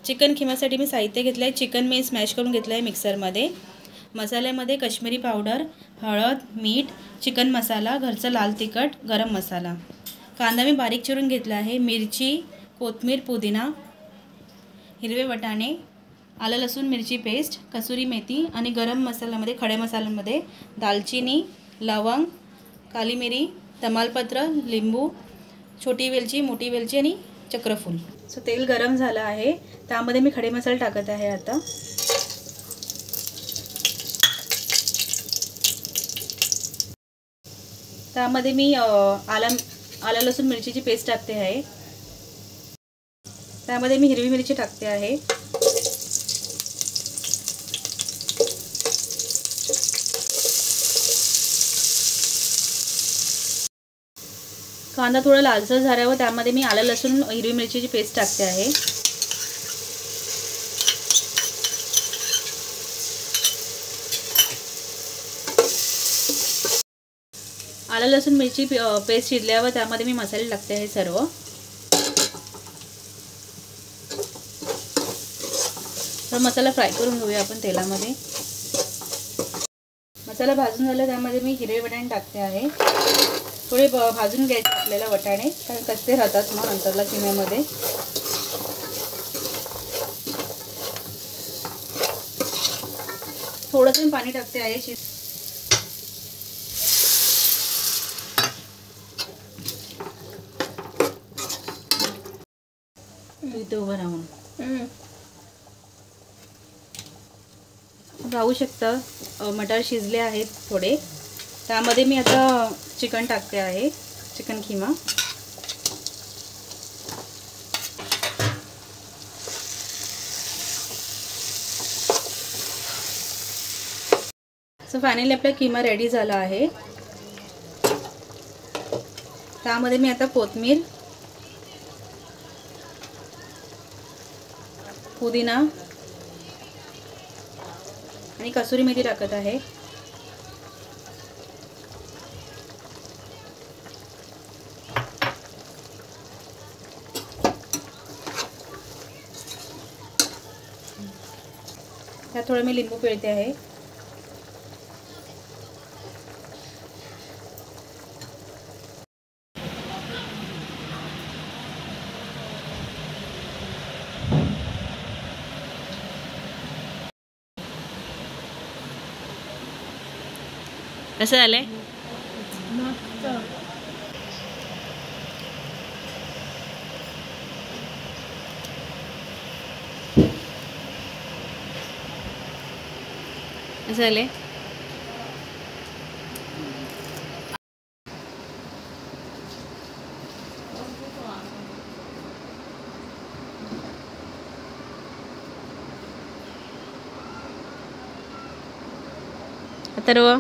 Chicken खिमासाठी मी साहित्य घेतलं आहे. चिकन मी स्मॅश करून घेतलं आहे मिक्सरमध्ये. मसाल्यामध्ये काश्मीरी पावडर, हळद, मीठ, चिकन मसाला, घरचं लाल तिखट, गरम मसाला. कांदा मी बारीक चिरून घेतला आहे. मिरची, कोथिंबीर, पुदिना, हिरवे वाटाणे, आलं लसूण मिरची पेस्ट, कसुरी मेथी आणि गरम मसाल्यामध्ये खडे मसाल्यांमध्ये दालचिनी, लवंग, काली मिरी, तमालपत्र, लिंबू, छोटी वेलची, मोठी वेलची आणि चक्रफूल. सो तेल गरम झालं आहे. त्यामध्ये मी खडे मसाले टाकत आहे आता. त्यामध्ये मी आलं लसूण मिरचीची पेस्ट टाकते आहे. त्यामध्ये मी हिरवी मिरची टाकते आहे. कांदा थोडा लालसर झाल्यावर त्यामध्ये मी आलं लसूण हिरवी मिरचीची पेस्ट टाकते आहे. आलं लसूण मिरची पेस्ट शिजल्यावर त्यामध्ये मी मसाले टाकते आहे सर्व. तर मसाला फ्राय करून घेऊया आपण तेलामध्ये. मसाला भाजून झाला त्यामध्ये मी हिरवे वाटाणे टाकते आहे. थोडे भाजून घ्यायचे आपल्याला वाटाणे, कारण कच्चे राहतात मग नंतरला किम्यामध्ये. थोडंसं पाणी टाकते आहे. इथे उभं राहून पाहू शकता मटार शिजले आहेत थोडे. त्यामध्ये मी आता चिकन टाकते आहे, चिकन खिमा. सो फायनली आपला खिमा रेडी झाला आहे. त्यामध्ये मी आता कोथिंबीर, पुदिना आणि कसुरी मेथी टाकत आहे. त्यात थोडं मी लिंबू पिळते आहे. कसं झालंय? कसं झालंय? अथर्व